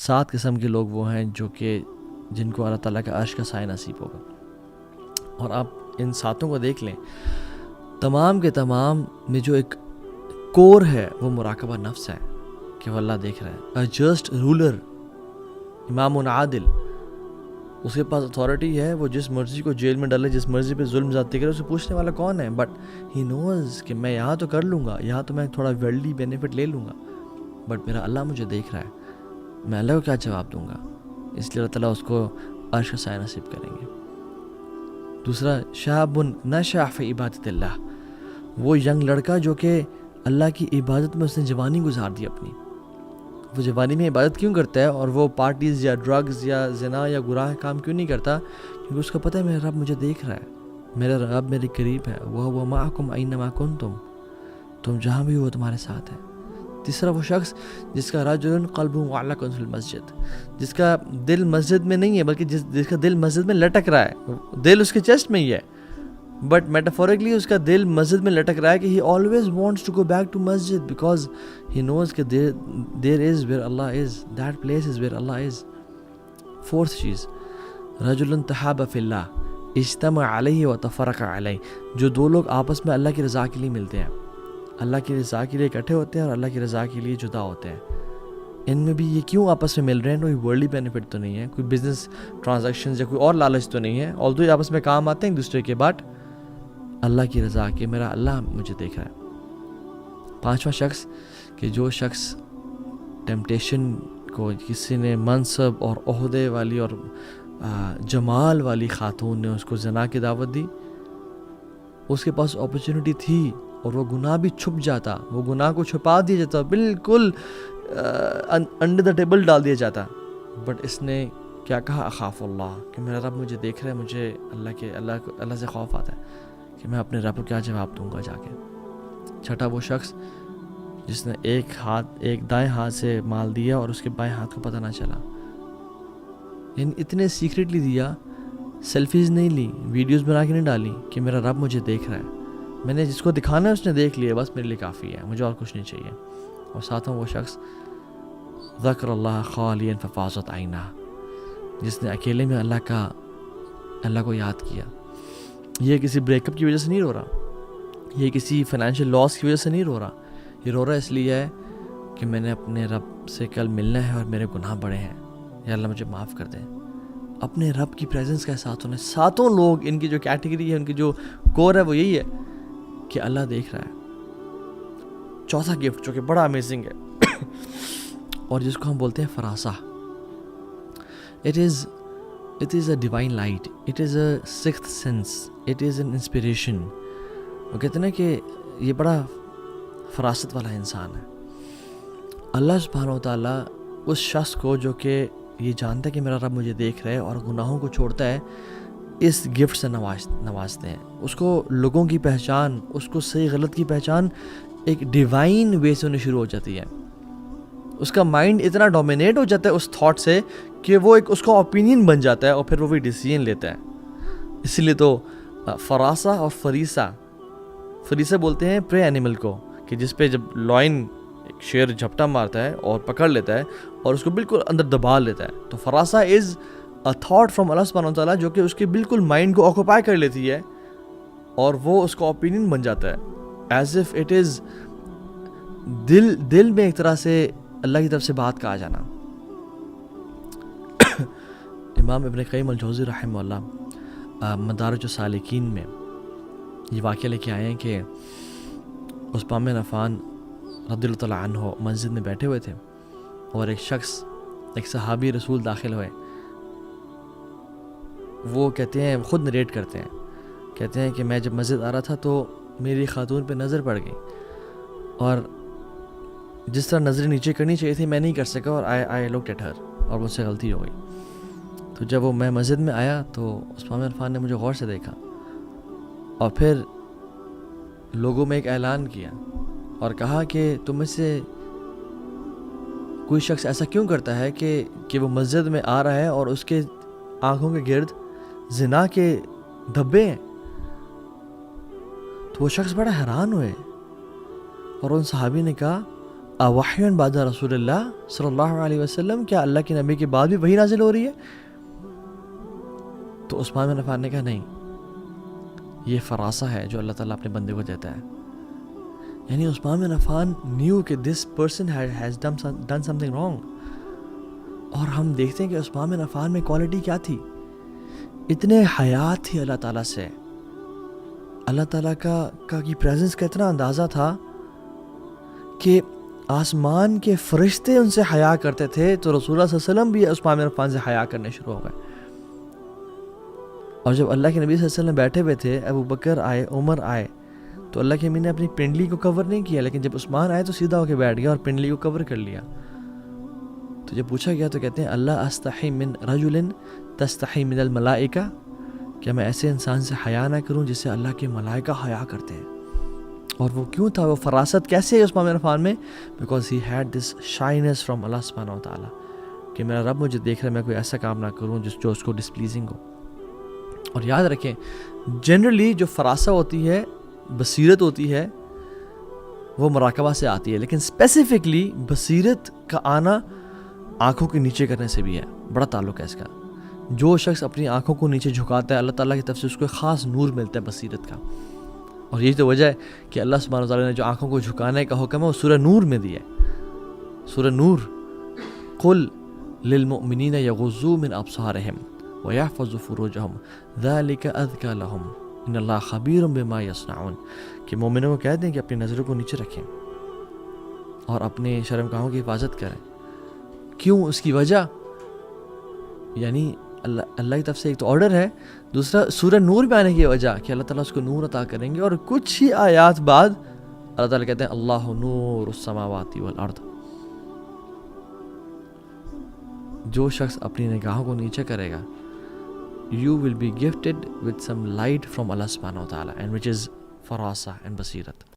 7 قسم کے لوگ وہ ہیں جو کہ جن کو اللہ تعالیٰ کا عرش کا سایہ نصیب ہوگا. اور آپ ان 7 کو دیکھ لیں, تمام کے تمام میں جو ایک کور ہے وہ مراقبہ نفس ہے کہ وہ اللہ دیکھ رہا ہے. جسٹ رولر, امام عادل, اس کے پاس اتھارٹی ہے, وہ جس مرضی کو جیل میں ڈالے, جس مرضی پہ ظلم زیادتی کرے, اسے پوچھنے والا کون ہے؟ بٹ ہی نوز کہ میں یہاں تو کر لوں گا, یہاں تو میں تھوڑا ورلڈلی بینیفٹ لے لوں گا, بٹ میرا اللہ مجھے دیکھ رہا ہے, میں اللہ کو کیا جواب دوں گا؟ اس لیے اللہ تعالیٰ اس کو عرش کا سایہ نصیب کریں گے. دوسرا, شاب نشأ فی عبادت اللہ, وہ ینگ لڑکا جو کہ اللہ کی عبادت میں اس نے جوانی گزار دی اپنی. وہ جوانی میں عبادت کیوں کرتا ہے اور وہ پارٹیز یا ڈرگز یا زنا یا گناہ کام کیوں نہیں کرتا؟ کیونکہ اس کو پتہ ہے میرا رب مجھے دیکھ رہا ہے, میرا رب میرے قریب ہے. وہ معکم اینما کنتم, تم جہاں بھی ہو تمہارے ساتھ ہے. تیسرا, وہ شخص جس کا رجل قلبہ معلق فی المسجد, جس کا دل مسجد میں نہیں ہے بلکہ جس کا دل مسجد میں لٹک رہا ہے. دل اس کے چیسٹ میں ہی ہے بٹ میٹافورکلی اس کا دل مسجد میں لٹک رہا ہے کہ he always wants to go back to مسجد بیکاز ہی نوز کہ there is where Allah is, that place is where Allah is. Fourth چیز, رجل تحاب فی اللہ اجتمع علیہ و تفرق علیہ, جو 2 لوگ آپس میں اللہ کی رضا کے لیے ملتے ہیں, اللہ کی رضا کے لیے اکٹھے ہوتے ہیں اور اللہ کی رضا کے لیے جدا ہوتے ہیں. ان میں بھی یہ کیوں آپس میں مل رہے ہیں؟ کوئی ورلڈلی بینیفٹ تو نہیں ہے, کوئی بزنس ٹرانزیکشنز یا کوئی اور لالچ تو نہیں ہے, آلدو یہ آپس میں کام آتے ہیں ایک دوسرے کے, بٹ اللہ کی رضا کہ میرا اللہ مجھے دیکھ رہا ہے. 5واں شخص, کہ جو شخص ٹیمپٹیشن کو, کسی نے منصب اور عہدے والی اور جمال والی خاتون نے اس کو زنا کی دعوت دی, اس کے پاس اپرچونٹی تھی اور وہ گناہ بھی چھپ جاتا, وہ گناہ کو چھپا دیا جاتا, بالکل انڈر دا ٹیبل ڈال دیا جاتا, بٹ اس نے کیا کہا؟ اخاف اللہ, کہ میرا رب مجھے دیکھ رہا ہے, مجھے اللہ سے خوف آتا ہے کہ میں اپنے رب کو کیا جواب دوں گا جا کے. 6واں, وہ شخص جس نے ایک دائیں ہاتھ سے مال دیا اور اس کے بائیں ہاتھ کو پتہ نہ چلا, یعنی اتنے سیکریٹلی دیا, سیلفیز نہیں لی, ویڈیوز بنا کے نہیں ڈالی کہ میرا رب مجھے دیکھ رہا ہے, میں نے جس کو دکھانا ہے اس نے دیکھ لیا, بس میرے لیے کافی ہے, مجھے اور کچھ نہیں چاہیے. اور 7واں, وہ شخص ذکر اللہ خالیا ففاضت عینہ, جس نے اکیلے میں اللہ کو یاد کیا. یہ کسی بریک اپ کی وجہ سے نہیں رو رہا, یہ کسی فائنینشیل لاس کی وجہ سے نہیں رو رہا, یہ رو رہا اس لیے ہے کہ میں نے اپنے رب سے کل ملنا ہے اور میرے گناہ بڑے ہیں, یا اللہ مجھے معاف کر دیں. اپنے رب کی پریزنس کا احساس ہونا. 7 لوگ, ان کی جو کیٹیگری ہے, ان کی جو کور ہے وہ یہی ہے کہ اللہ دیکھ رہا ہے. 4تھا گفٹ جو کہ بڑا امیزنگ ہے اور جس کو ہم بولتے ہیں فراسہ. It is a divine light. It is a sixth sense. It is an inspiration. وہ کہتے ہیں نا کہ یہ بڑا فراست والا انسان ہے. اللہ سبحانہ و تعالیٰ اس شخص کو جو کہ یہ جانتا ہے کہ میرا رب مجھے دیکھ رہا ہے اور گناہوں کو چھوڑتا ہے, اس گفٹ سے نوازتے ہیں. اس کو لوگوں کی پہچان, اس کو صحیح غلط کی پہچان ایک ڈیوائن وے سے ہونے شروع ہو جاتی ہے. اس کا مائنڈ اتنا ڈومینیٹ ہو جاتا ہے اس تھاٹ سے کہ وہ ایک اس کا اوپینین بن جاتا ہے اور پھر وہ بھی ڈیسیژن لیتا ہے. اسی لیے تو فراسہ اور فریسہ بولتے ہیں پرے اینیمل کو, کہ جس پہ جب لائن ایک شیر جھپٹا مارتا ہے اور پکڑ لیتا ہے اور اس کو بالکل اندر دبا لیتا ہے, تو فراسہ از اے تھاٹ فرام اللہ سبحانہ وتعالیٰ جو کہ اس کے بالکل مائنڈ کو آکوپائی کر لیتی ہے اور وہ اس کا اوپینین بن جاتا ہے, ایز اف اٹ از دل میں ایک طرح سے اللہ کی طرف سے بات کا آ جانا. امام ابن قیم الجوزی رحمہ اللہ مدارج السالکین میں یہ واقعہ لے کے آئے ہیں کہ عثمان بن عفان رضی اللہ تعالیٰ عنہ مسجد میں بیٹھے ہوئے تھے اور ایک صحابی رسول داخل ہوئے. وہ کہتے ہیں, خود نریٹ کرتے ہیں کہ میں جب مسجد آ رہا تھا تو میری خاتون پہ نظر پڑ گئی اور جس طرح نظریں نیچے کرنی چاہیے تھی میں نہیں کر سکا اور آئی لکڈ ایٹ ہر, اور مجھ سے غلطی ہو گئی. تو جب میں مسجد میں آیا تو عثمان بن عفان نے مجھے غور سے دیکھا اور پھر لوگوں میں ایک اعلان کیا اور کہا کہ تم میں سے کوئی شخص ایسا کیوں کرتا ہے کہ وہ مسجد میں آ رہا ہے اور اس کے آنکھوں کے گرد زنا کے دھبے ہیں. تو وہ شخص بڑا حیران ہوئے اور ان صحابی نے کہا اوحی بعد رسول اللہ صلی اللہ علیہ وسلم، کیا اللہ کے نبی کے بعد بھی وہی نازل ہو رہی ہے؟ تو عثمان بن عفان نے کہا نہیں، یہ فراسہ ہے جو اللہ تعالیٰ اپنے بندے کو دیتا ہے. یعنی عثمان بن عفان knew کہ this person has done something wrong. اور ہم دیکھتے ہیں کہ عثمان بن عفان میں کوالٹی کیا تھی، اتنے حیات تھی اللہ تعالیٰ سے، اللہ تعالیٰ کا کی پریزنس کا اتنا اندازہ تھا کہ آسمان کے فرشتے ان سے حیا کرتے تھے، تو رسول اللہ صلی اللہ علیہ وسلم بھی عثمان بن عفان سے حیا کرنے شروع ہو گئے. اور جب اللہ کے نبی صلی اللہ علیہ وسلم بیٹھے ہوئے تھے، ابو بکر آئے، عمر آئے، تو اللہ کے نبی نے اپنی پنڈلی کو کور نہیں کیا، لیکن جب عثمان آئے تو سیدھا ہو کے بیٹھ گیا اور پنڈلی کو کور کر لیا. تو جب پوچھا گیا تو کہتے ہیں اللہ استحی من رجل تستحی من الملائکہ، کہ میں ایسے انسان سے حیا نہ کروں جس سے اللہ کے ملائکہ حیا کرتے ہیں. اور وہ کیوں تھا، وہ فراست کیسے ہے عثمان بن عفان میں؟ Because he had this shines from Allah سبحانہ و تعالیٰ، کہ میرا رب مجھے دیکھ رہا ہے، میں کوئی ایسا کام نہ کروں جو اس کو ڈسپلیزنگ ہو. اور یاد رکھیں جنرلی جو فراسہ ہوتی ہے، بصیرت ہوتی ہے، وہ مراقبہ سے آتی ہے، لیکن اسپیسیفکلی بصیرت کا آنا آنکھوں کے نیچے کرنے سے بھی ہے، بڑا تعلق ہے اس کا. جو شخص اپنی آنکھوں کو نیچے جھکاتا ہے، اللہ تعالیٰ کی طرف سے اس کو ایک خاص نور ملتا ہے بصیرت کا. اور یہی تو وجہ ہے کہ اللہ سبحانہ وتعالیٰ نے جو آنکھوں کو جھکانے کا حکم ہے وہ سورہ نور میں دیا ہے. سورہ نور، قل للمؤمنین یغضوا من ابصارہم ویحفظوا فروجہم ذلک ازکی لہم ان اللہ خبیر بما یصنعون، کہ مومنوں کو کہہ دیں کہ اپنی نظروں کو نیچے رکھیں اور اپنے شرمگاہوں کی حفاظت کریں. کیوں؟ اس کی وجہ یعنی اللہ کی طرف سے ایک تو آرڈر ہے، دوسرا سورہ نور میں آنے کی وجہ کہ اللہ تعالیٰ اس کو نور عطا کریں گے. اور کچھ ہی آیات بعد اللہ تعالیٰ کہتے ہیں اللہ نور السماوات والارض. جو شخص اپنی نگاہوں کو نیچے کرے گا، you will be gifted with some light from Allah subhanahu wa ta'ala, and which is farasa and basirat.